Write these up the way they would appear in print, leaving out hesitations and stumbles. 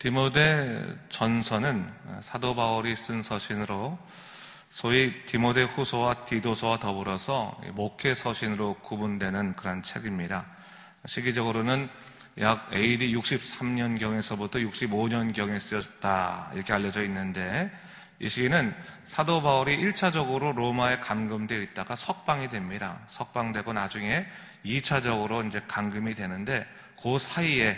디모데 전서는 사도 바울이 쓴 서신으로 소위 디모데 후서와 디도서와 더불어서 목회 서신으로 구분되는 그런 책입니다. 시기적으로는 약 AD 63년경에서부터 65년경에 쓰였다 이렇게 알려져 있는데, 이 시기는 사도 바울이 1차적으로 로마에 감금되어 있다가 석방이 됩니다. 석방되고 나중에 2차적으로 이제 감금이 되는데, 그 사이에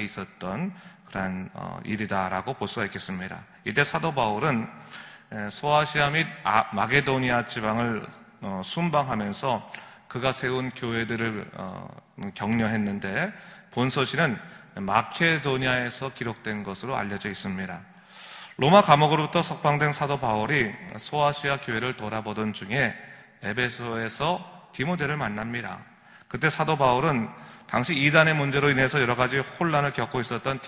있었던 그런 일이다라고 볼 수가 있겠습니다. 이때 사도 바울은 소아시아 및 마게도니아 지방을 순방하면서 그가 세운 교회들을 격려했는데, 본서신은 마케도니아에서 기록된 것으로 알려져 있습니다. 로마 감옥으로부터 석방된 사도 바울이 소아시아 교회를 돌아보던 중에 에베소에서 디모데를 만납니다. 그때 사도 바울은 당시 이단의 문제로 인해서 여러 가지 혼란을 겪고 있었던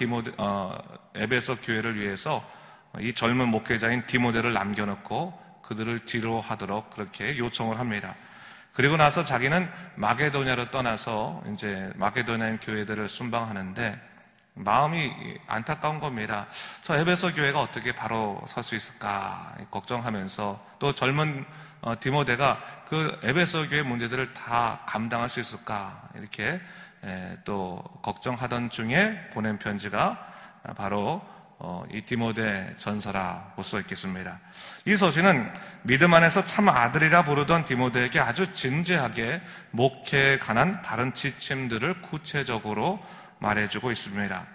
에베소 교회를 위해서 이 젊은 목회자인 디모데를 남겨놓고 그들을 지도하도록 그렇게 요청을 합니다. 그리고 나서 자기는 마게도냐로 떠나서 이제 마게도냐인 교회들을 순방하는데 마음이 안타까운 겁니다. 저 에베소 교회가 어떻게 바로 설 수 있을까 걱정하면서, 또 젊은 디모데가 그 에베소 교회 문제들을 다 감당할 수 있을까 이렇게 또 걱정하던 중에 보낸 편지가 바로 이 디모데 전서라 볼 수 있겠습니다. 이 서신은 믿음 안에서 참 아들이라 부르던 디모데에게 아주 진지하게 목회에 관한 바른 지침들을 구체적으로 말해주고 있습니다.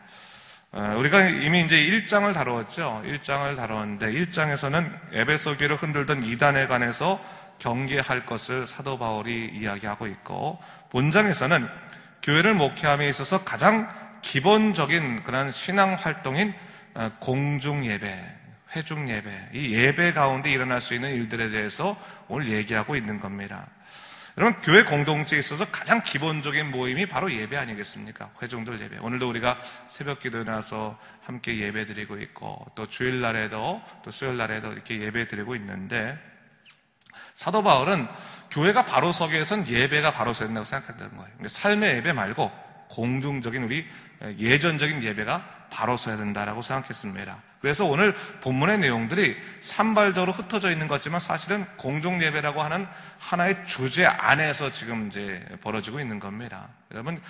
우리가 이미 이제 1장을 다루었죠. 1장을 다루었는데 1장에서는 에베소 교회를 흔들던 이단에 관해서 경계할 것을 사도 바울이 이야기하고 있고, 본장에서는 교회를 목회함에 있어서 가장 기본적인 그런 신앙 활동인 공중 예배, 회중 예배, 이 예배 가운데 일어날 수 있는 일들에 대해서 오늘 얘기하고 있는 겁니다. 여러분, 교회 공동체에 있어서 가장 기본적인 모임이 바로 예배 아니겠습니까? 회중들 예배. 오늘도 우리가 새벽 기도에 나서 함께 예배 드리고 있고, 또 주일날에도 또 수요일날에도 이렇게 예배 드리고 있는데, 사도 바울은 교회가 바로 서기 위해서는 예배가 바로 서야 된다고 생각한다는 거예요. 그러니까 삶의 예배 말고 공중적인 우리 예전적인 예배가 바로 서야 된다라고 생각했습니다. 그래서 오늘 본문의 내용들이 산발적으로 흩어져 있는 것 같지만 사실은 공중 예배라고 하는 하나의 주제 안에서 지금 이제 벌어지고 있는 겁니다. 여러분,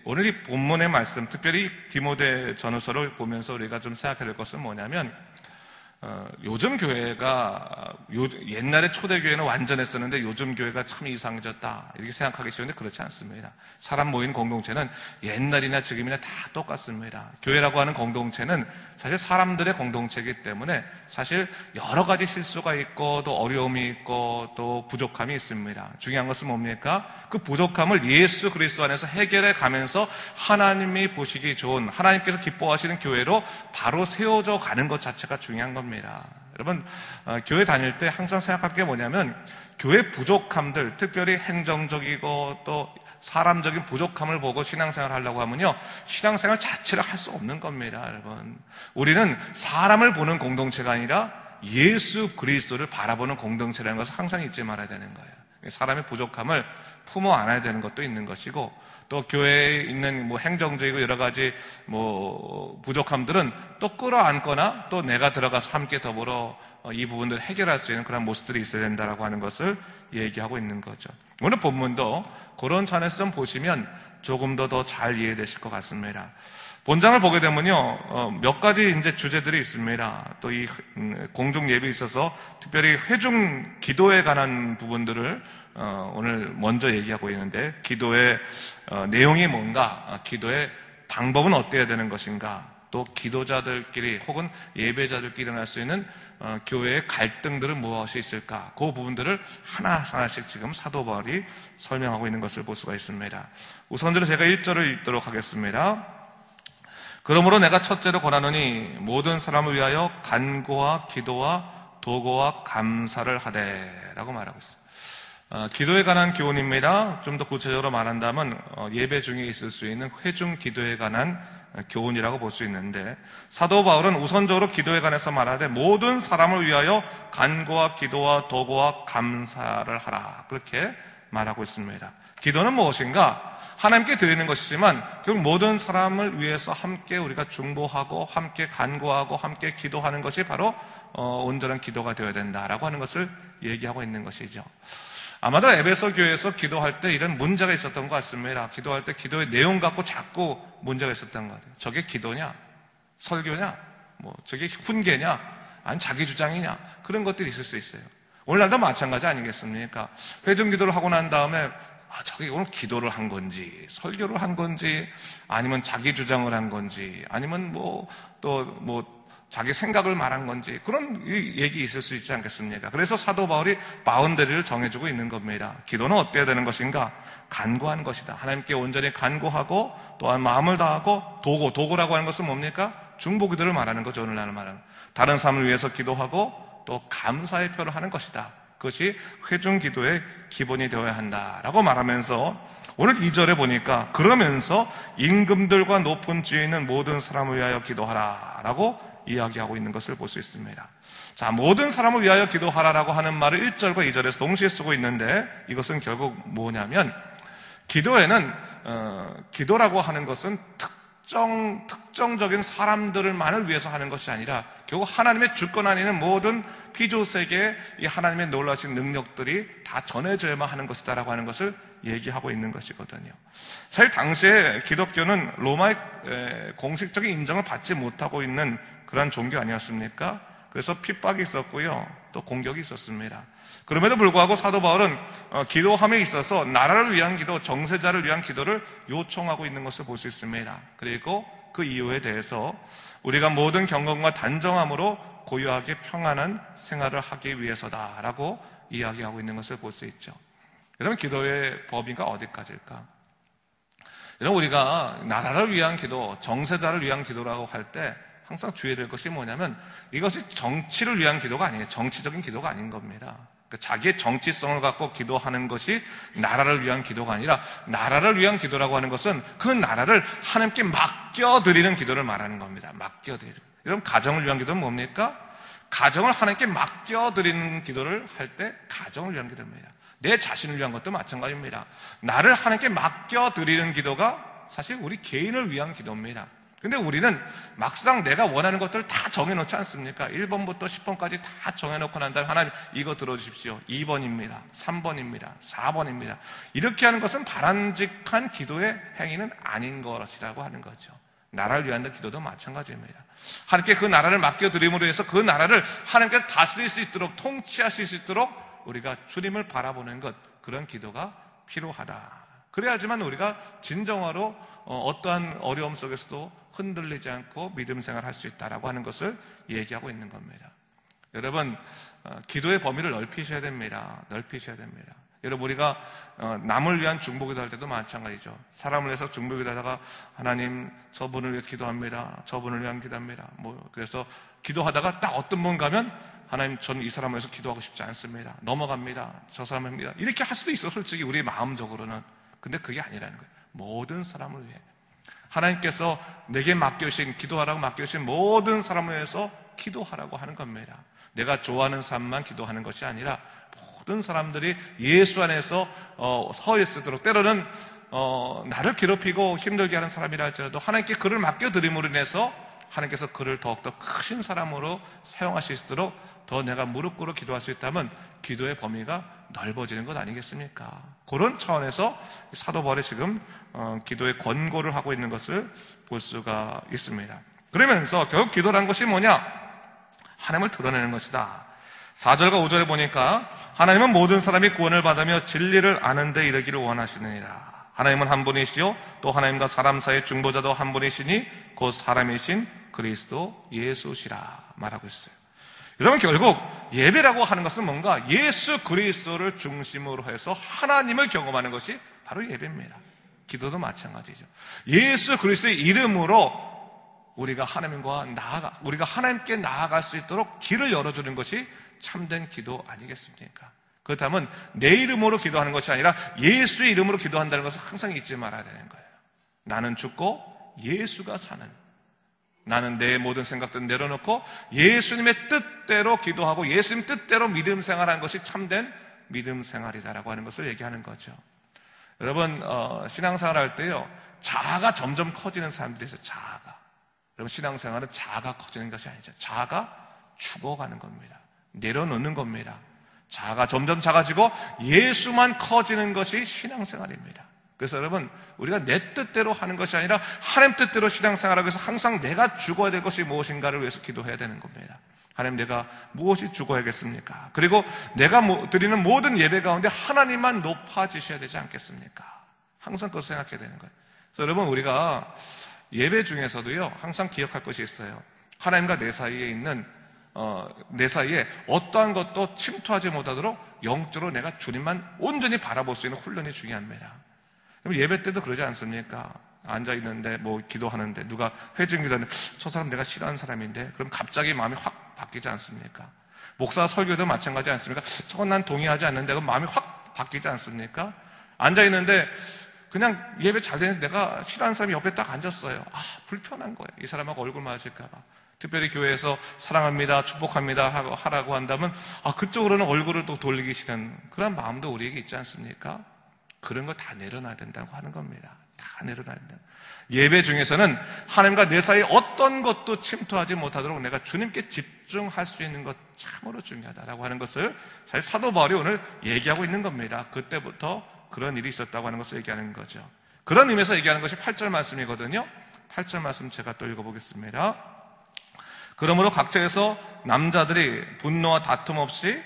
오늘 이 본문의 말씀, 특별히 디모데 전후서를 보면서 우리가 좀 생각해야 될 것은 뭐냐면, 요즘 교회가 옛날에 초대교회는 완전했었는데 요즘 교회가 참 이상해졌다 이렇게 생각하기 쉬운데 그렇지 않습니다. 사람 모인 공동체는 옛날이나 지금이나 다 똑같습니다. 교회라고 하는 공동체는 사실 사람들의 공동체이기 때문에 사실 여러 가지 실수가 있고 또 어려움이 있고 또 부족함이 있습니다. 중요한 것은 뭡니까? 그 부족함을 예수 그리스도 안에서 해결해 가면서 하나님이 보시기 좋은, 하나님께서 기뻐하시는 교회로 바로 세워져 가는 것 자체가 중요한 겁니다. 여러분, 교회 다닐 때 항상 생각할 게 뭐냐면, 교회 부족함들, 특별히 행정적이고 또 사람적인 부족함을 보고 신앙생활을 하려고 하면요, 신앙생활 자체를 할 수 없는 겁니다. 여러분, 우리는 사람을 보는 공동체가 아니라 예수 그리스도를 바라보는 공동체라는 것을 항상 잊지 말아야 되는 거예요. 사람의 부족함을 품어 안아야 되는 것도 있는 것이고, 또 교회에 있는 행정적이고 여러 가지 부족함들은 또 끌어안거나 또 내가 들어가서 함께 더불어 이 부분들을 해결할 수 있는 그런 모습들이 있어야 된다라고 하는 것을 얘기하고 있는 거죠. 오늘 본문도 그런 차원에서 좀 보시면 조금 더 잘 이해되실 것 같습니다. 본장을 보게 되면요, 몇 가지 이제 주제들이 있습니다. 또 이 공중 예배에 있어서 특별히 회중 기도에 관한 부분들을 오늘 먼저 얘기하고 있는데, 기도의 내용이 뭔가, 기도의 방법은 어때야 되는 것인가, 또 기도자들끼리 혹은 예배자들끼리 일어날 수 있는 교회의 갈등들은 무엇이 있을까, 그 부분들을 하나하나씩 지금 사도 바울이 설명하고 있는 것을 볼 수가 있습니다. 우선적으로 제가 1절을 읽도록 하겠습니다. 그러므로 내가 첫째로 권하노니 모든 사람을 위하여 간구와 기도와 도고와 감사를 하되 라고 말하고 있습니다. 기도에 관한 교훈입니다. 좀 더 구체적으로 말한다면 예배 중에 있을 수 있는 회중 기도에 관한 교훈이라고 볼 수 있는데, 사도 바울은 우선적으로 기도에 관해서 말하되 모든 사람을 위하여 간구와 기도와 도고와 감사를 하라 그렇게 말하고 있습니다. 기도는 무엇인가? 하나님께 드리는 것이지만 결국 모든 사람을 위해서 함께 우리가 중보하고 함께 간구하고 함께 기도하는 것이 바로 온전한 기도가 되어야 된다라고 하는 것을 얘기하고 있는 것이죠. 아마도 에베소 교회에서 기도할 때 이런 문제가 있었던 것 같습니다. 기도할 때 기도의 내용 갖고 자꾸 문제가 있었던 것 같아요. 저게 기도냐? 설교냐? 저게 훈계냐? 아니 자기 주장이냐? 그런 것들이 있을 수 있어요. 오늘날도 마찬가지 아니겠습니까? 회중 기도를 하고 난 다음에 저게 오늘 기도를 한 건지 설교를 한 건지 아니면 자기 주장을 한 건지 아니면 자기 생각을 말한 건지 그런 얘기 있을 수 있지 않겠습니까? 그래서 사도 바울이 바운더리를 정해주고 있는 겁니다. 기도는 어때야 되는 것인가? 간구한 것이다. 하나님께 온전히 간구하고 또한 마음을 다하고 도구라고 하는 것은 뭡니까? 중보기도를 말하는 거죠. 오늘날 말하는 다른 사람을 위해서 기도하고 또 감사의 표를 하는 것이다. 그것이 회중기도의 기본이 되어야 한다라고 말하면서 오늘 2절에 보니까 그러면서 임금들과 높은 지위에 있는 모든 사람을 위하여 기도하라라고 이야기하고 있는 것을 볼 수 있습니다. 자, 모든 사람을 위하여 기도하라라고 하는 말을 1절과 2절에서 동시에 쓰고 있는데 이것은 결국 뭐냐면 기도에는 기도라고 하는 것은 특정적인 사람들만을 위해서 하는 것이 아니라 결국 하나님의 주권 안에 있는 모든 피조세계에 이 하나님의 놀라신 능력들이 다 전해져야만 하는 것이다라고 하는 것을 얘기하고 있는 것이거든요. 사실 당시에 기독교는 로마의 공식적인 인정을 받지 못하고 있는 그런 종교 아니었습니까? 그래서 핍박이 있었고요. 또 공격이 있었습니다. 그럼에도 불구하고 사도 바울은 기도함에 있어서 나라를 위한 기도, 정세자를 위한 기도를 요청하고 있는 것을 볼 수 있습니다. 그리고 그 이유에 대해서 우리가 모든 경건과 단정함으로 고요하게 평안한 생활을 하기 위해서다라고 이야기하고 있는 것을 볼 수 있죠. 여러분, 기도의 범위가 어디까지일까? 여러분, 우리가 나라를 위한 기도, 정세자를 위한 기도라고 할 때 항상 주의해야 될 것이 뭐냐면 이것이 정치를 위한 기도가 아니에요. 정치적인 기도가 아닌 겁니다. 자기의 정치성을 갖고 기도하는 것이 나라를 위한 기도가 아니라 나라를 위한 기도라고 하는 것은 그 나라를 하나님께 맡겨드리는 기도를 말하는 겁니다. 맡겨드리는. 여러분, 가정을 위한 기도는 뭡니까? 가정을 하나님께 맡겨드리는 기도를 할 때 가정을 위한 기도입니다. 내 자신을 위한 것도 마찬가지입니다. 나를 하나님께 맡겨드리는 기도가 사실 우리 개인을 위한 기도입니다. 근데 우리는 막상 내가 원하는 것들을 다 정해놓지 않습니까? 1번부터 10번까지 다 정해놓고 난 다음에 하나님 이거 들어주십시오. 2번입니다. 3번입니다. 4번입니다. 이렇게 하는 것은 바람직한 기도의 행위는 아닌 것이라고 하는 거죠. 나라를 위한 기도도 마찬가지입니다. 하나님께 그 나라를 맡겨드림으로 해서 그 나라를 하나님께서 다스릴 수 있도록 통치하실 수 있도록 우리가 주님을 바라보는 것, 그런 기도가 필요하다. 그래야지만 우리가 진정으로 어떠한 어려움 속에서도 흔들리지 않고 믿음 생활할 수 있다라고 하는 것을 얘기하고 있는 겁니다. 여러분, 기도의 범위를 넓히셔야 됩니다. 넓히셔야 됩니다. 여러분, 우리가 남을 위한 중보기도 할 때도 마찬가지죠. 사람을 위해서 중보기도 하다가 하나님 저분을 위해서 기도합니다. 저분을 위한 기도합니다. 그래서 기도하다가 딱 어떤 분 가면 하나님 저는 이 사람을 위해서 기도하고 싶지 않습니다. 넘어갑니다. 저 사람입니다. 이렇게 할 수도 있어, 솔직히 우리 마음적으로는. 근데 그게 아니라는 거예요. 모든 사람을 위해 하나님께서 내게 맡겨주신, 기도하라고 맡겨주신 모든 사람을 위해서 기도하라고 하는 겁니다. 내가 좋아하는 사람만 기도하는 것이 아니라 모든 사람들이 예수 안에서 서 있도록, 때로는 나를 괴롭히고 힘들게 하는 사람이라 할지라도 하나님께 그를 맡겨드림으로 인해서 하나님께서 그를 더욱더 크신 사람으로 사용하실 수 있도록 더 내가 무릎 꿇어 기도할 수 있다면 기도의 범위가 넓어지는 것 아니겠습니까? 그런 차원에서 사도 바울이 지금 기도의 권고를 하고 있는 것을 볼 수가 있습니다. 그러면서 결국 기도란 것이 뭐냐? 하나님을 드러내는 것이다. 4절과 5절에 보니까 하나님은 모든 사람이 구원을 받으며 진리를 아는 데 이르기를 원하시느니라. 하나님은 한 분이시요 또 하나님과 사람 사이의 중보자도 한 분이시니 곧 사람이신 그리스도 예수시라 말하고 있어요. 여러분, 결국 예배라고 하는 것은 뭔가 예수 그리스도를 중심으로 해서 하나님을 경험하는 것이 바로 예배입니다. 기도도 마찬가지죠. 예수 그리스도의 이름으로 우리가 하나님께 나아갈 수 있도록 길을 열어주는 것이 참된 기도 아니겠습니까? 그렇다면 내 이름으로 기도하는 것이 아니라 예수의 이름으로 기도한다는 것을 항상 잊지 말아야 되는 거예요. 나는 죽고 예수가 사는, 나는 내 모든 생각들 내려놓고 예수님의 뜻대로 기도하고 예수님 뜻대로 믿음 생활하는 것이 참된 믿음 생활이다라고 하는 것을 얘기하는 거죠. 여러분, 신앙생활 할 때요, 자아가 점점 커지는 사람들이 있어요. 자아가. 여러분, 신앙생활은 자아가 커지는 것이 아니죠. 자아가 죽어가는 겁니다. 내려놓는 겁니다. 자아가 점점 작아지고 예수만 커지는 것이 신앙생활입니다. 그래서 여러분, 우리가 내 뜻대로 하는 것이 아니라 하나님 뜻대로 신앙생활하기 위해서 항상 내가 죽어야 될 것이 무엇인가를 위해서 기도해야 되는 겁니다. 하나님, 내가 무엇이 죽어야겠습니까? 그리고 내가 드리는 모든 예배 가운데 하나님만 높아지셔야 되지 않겠습니까? 항상 그것을 생각해야 되는 거예요. 그래서 여러분, 우리가 예배 중에서도요, 항상 기억할 것이 있어요. 하나님과 내 사이에 있는 내 사이에 어떠한 것도 침투하지 못하도록 영적으로 내가 주님만 온전히 바라볼 수 있는 훈련이 중요합니다. 예배 때도 그러지 않습니까? 앉아있는데 기도하는데 누가 회중 기도하는데 저 사람 내가 싫어하는 사람인데, 그럼 갑자기 마음이 확 바뀌지 않습니까? 목사 설교도 마찬가지 않습니까? 저건 난 동의하지 않는데 그럼 마음이 확 바뀌지 않습니까? 앉아있는데 그냥 예배 잘 되는데 내가 싫어하는 사람이 옆에 딱 앉았어요. 불편한 거예요. 이 사람하고 얼굴 맞을까봐. 특별히 교회에서 사랑합니다, 축복합니다 하라고 한다면 그쪽으로는 얼굴을 또 돌리기 싫은 그런 마음도 우리에게 있지 않습니까? 그런 거 다 내려놔야 된다고 하는 겁니다. 다 내려놔야 된다. 예배 중에서는 하나님과 내 사이에 어떤 것도 침투하지 못하도록 내가 주님께 집중할 수 있는 것 참으로 중요하다라고 하는 것을 사실 사도 바울이 오늘 얘기하고 있는 겁니다. 그때부터 그런 일이 있었다고 하는 것을 얘기하는 거죠. 그런 의미에서 얘기하는 것이 8절 말씀이거든요. 8절 말씀 제가 또 읽어보겠습니다. 그러므로 각처에서 남자들이 분노와 다툼 없이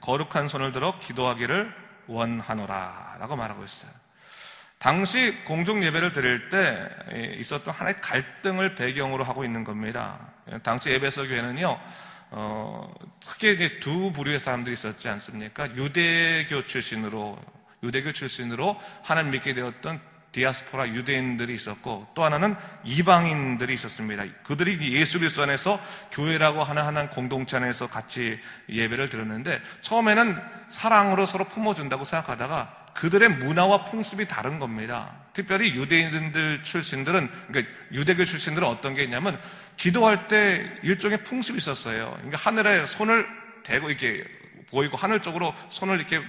거룩한 손을 들어 기도하기를 원하노라 라고 말하고 있어요. 당시 공중 예배를 드릴 때 있었던 하나의 갈등을 배경으로 하고 있는 겁니다. 당시 에베소 교회는요, 크게 이제 두 부류의 사람들이 있었지 않습니까? 유대교 출신으로 하나님 믿게 되었던 디아스포라 유대인들이 있었고, 또 하나는 이방인들이 있었습니다. 그들이 예수 그리스도 안에서 교회라고 하는 공동체 안에서 같이 예배를 드렸는데, 처음에는 사랑으로 서로 품어준다고 생각하다가 그들의 문화와 풍습이 다른 겁니다. 특별히 유대인들 출신들은, 그러니까 유대교 출신들은 어떤 게 있냐면 기도할 때 일종의 풍습이 있었어요. 그러니까 하늘에 손을 대고 이렇게 보이고 하늘 쪽으로 손을 이렇게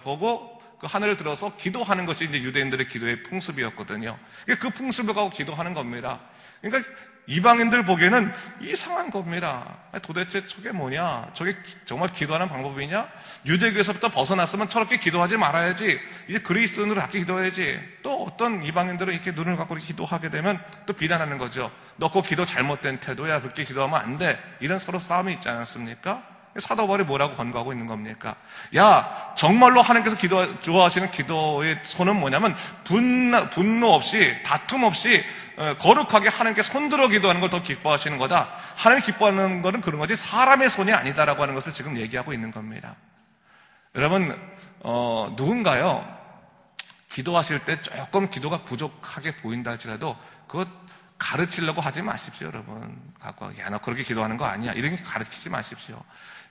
보고 그 하늘을 들어서 기도하는 것이 이제 유대인들의 기도의 풍습이었거든요. 그 풍습을 갖고 기도하는 겁니다. 그러니까 이방인들 보기에는 이상한 겁니다. 도대체 저게 뭐냐? 저게 정말 기도하는 방법이냐? 유대교에서부터 벗어났으면 저렇게 기도하지 말아야지. 이제 그리스도인으로 함께 기도해야지. 또 어떤 이방인들은 이렇게 눈을 감고 기도하게 되면 또 비난하는 거죠. 너 그 기도 잘못된 태도야. 그렇게 기도하면 안 돼. 이런 서로 싸움이 있지 않았습니까? 사도 바울이 뭐라고 권고하고 있는 겁니까? 야, 정말로 하나님께서 좋아하시는 기도의 손은 뭐냐면 분노 없이, 다툼 없이 거룩하게 하나님께 손들어 기도하는 걸 더 기뻐하시는 거다. 하나님이 기뻐하는 거는 그런 거지 사람의 손이 아니다라고 하는 것을 지금 얘기하고 있는 겁니다. 여러분, 누군가요, 기도하실 때 조금 기도가 부족하게 보인다 할지라도 그것 가르치려고 하지 마십시오, 여러분. 야, 너 그렇게 기도하는 거 아니야. 이렇게 가르치지 마십시오.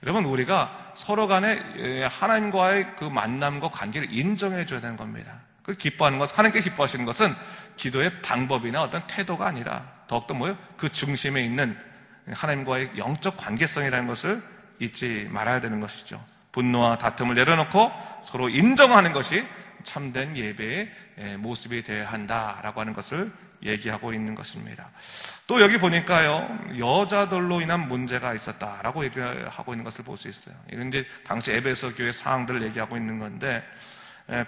여러분, 우리가 서로 간에 하나님과의 그 만남과 관계를 인정해 줘야 되는 겁니다. 그 기뻐하는 것, 하나님께 기뻐하시는 것은 기도의 방법이나 어떤 태도가 아니라 더욱더 그 중심에 있는 하나님과의 영적 관계성이라는 것을 잊지 말아야 되는 것이죠. 분노와 다툼을 내려놓고 서로 인정하는 것이 참된 예배의 모습이 되어야 한다라고 하는 것을 얘기하고 있는 것입니다. 또 여기 보니까요, 여자들로 인한 문제가 있었다라고 얘기하고 있는 것을 볼 수 있어요. 이건 이제 당시 에베소 교회 상황들을 얘기하고 있는 건데,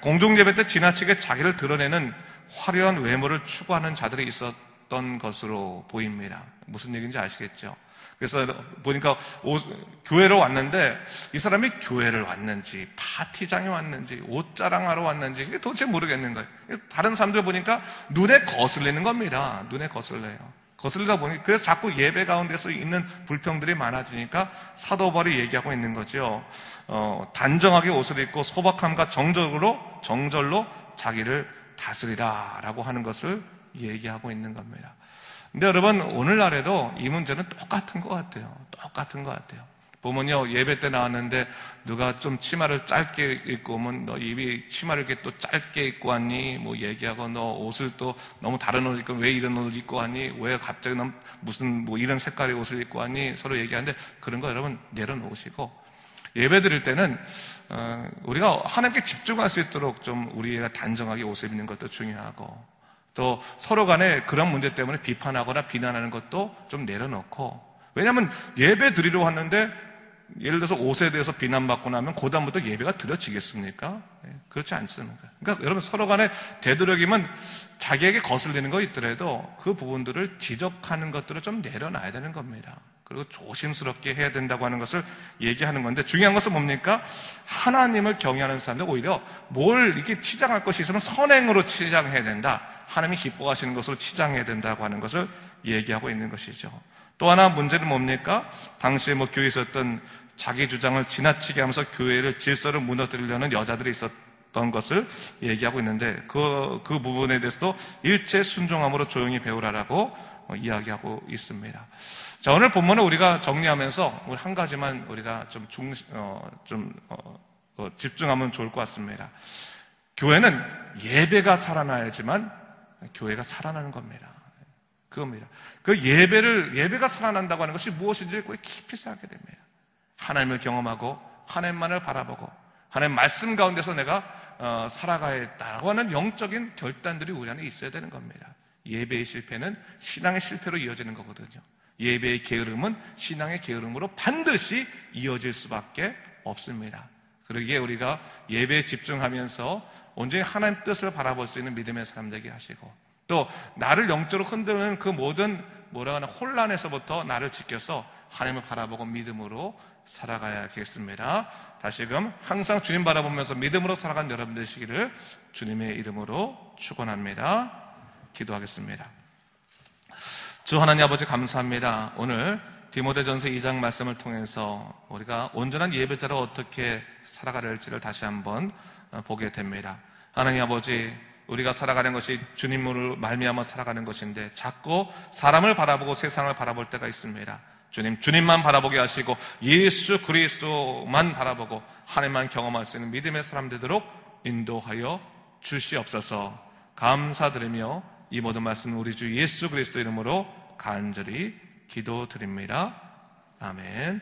공중예배 때 지나치게 자기를 드러내는 화려한 외모를 추구하는 자들이 있었던 것으로 보입니다. 무슨 얘기인지 아시겠죠? 그래서 보니까 교회로 왔는데 이 사람이 교회를 왔는지 파티장에 왔는지 옷자랑하러 왔는지 이게 도대체 모르겠는 거예요. 다른 사람들 보니까 눈에 거슬리는 겁니다. 눈에 거슬려요. 거슬리다 보니 그래서 자꾸 예배 가운데서 있는 불평들이 많아지니까 사도 바울이 얘기하고 있는 거죠. 단정하게 옷을 입고 소박함과 정절로 자기를 다스리라라고 하는 것을 얘기하고 있는 겁니다. 근데 여러분, 오늘날에도 이 문제는 똑같은 것 같아요. 똑같은 것 같아요. 보면요, 예배 때 나왔는데 누가 좀 치마를 짧게 입고 오면 너 입이 치마를 이렇게 또 짧게 입고 왔니? 얘기하고 너 옷을 또 너무 다른 옷을 입고 왜 이런 옷을 입고 왔니? 왜 갑자기 무슨 이런 색깔의 옷을 입고 왔니? 서로 얘기하는데 그런 거 여러분 내려놓으시고 예배 드릴 때는 우리가 하나님께 집중할 수 있도록 좀 우리가 단정하게 옷을 입는 것도 중요하고, 또 서로 간에 그런 문제 때문에 비판하거나 비난하는 것도 좀 내려놓고, 왜냐하면 예배 드리러 왔는데 예를 들어서 옷에 대해서 비난받고 나면 그다음부터 예배가 드려지겠습니까? 그렇지 않습니까? 그러니까 여러분, 서로 간에 되도록이면 자기에게 거슬리는 거 있더라도 그 부분들을 지적하는 것들을 좀 내려놔야 되는 겁니다. 그리고 조심스럽게 해야 된다고 하는 것을 얘기하는 건데, 중요한 것은 뭡니까? 하나님을 경외하는 사람들 오히려 뭘 이렇게 치장할 것이 있으면 선행으로 치장해야 된다. 하나님이 기뻐하시는 것으로 치장해야 된다고 하는 것을 얘기하고 있는 것이죠. 또 하나 문제는 뭡니까? 당시에 교회에 있었던 자기 주장을 지나치게 하면서 교회를 질서를 무너뜨리려는 여자들이 있었던 것을 얘기하고 있는데, 그 부분에 대해서도 일체 순종함으로 조용히 배우라라고 이야기하고 있습니다. 자, 오늘 본문을 우리가 정리하면서 한 가지만 우리가 좀 집중하면 좋을 것 같습니다. 교회는 예배가 살아나야지만 교회가 살아나는 겁니다. 그겁니다. 그 예배가 살아난다고 하는 것이 무엇인지 꼭 깊이 생각하게 됩니다. 하나님을 경험하고 하나님만을 바라보고 하나님 말씀 가운데서 내가 살아가야겠다라고 하는 영적인 결단들이 우리 안에 있어야 되는 겁니다. 예배의 실패는 신앙의 실패로 이어지는 거거든요. 예배의 게으름은 신앙의 게으름으로 반드시 이어질 수밖에 없습니다. 그러기에 우리가 예배에 집중하면서 온전히 하나님 뜻을 바라볼 수 있는 믿음의 사람 되게 하시고, 또 나를 영적으로 흔드는 그 모든 혼란에서부터 나를 지켜서 하나님을 바라보고 믿음으로 살아가야겠습니다. 다시금 항상 주님 바라보면서 믿음으로 살아가는 여러분 되시기를 주님의 이름으로 축원합니다. 기도하겠습니다. 주 하나님 아버지, 감사합니다. 오늘 디모데전서 2장 말씀을 통해서 우리가 온전한 예배자로 어떻게 살아가야 할지를 다시 한번 보게 됩니다. 하나님 아버지, 우리가 살아가는 것이 주님으로 말미암아 살아가는 것인데 자꾸 사람을 바라보고 세상을 바라볼 때가 있습니다. 주님만 바라보게 하시고 예수 그리스도만 바라보고 하나님만 경험할 수 있는 믿음의 사람 되도록 인도하여 주시옵소서. 감사드리며 이 모든 말씀은 우리 주 예수 그리스도 이름으로 간절히 기도드립니다. 아멘.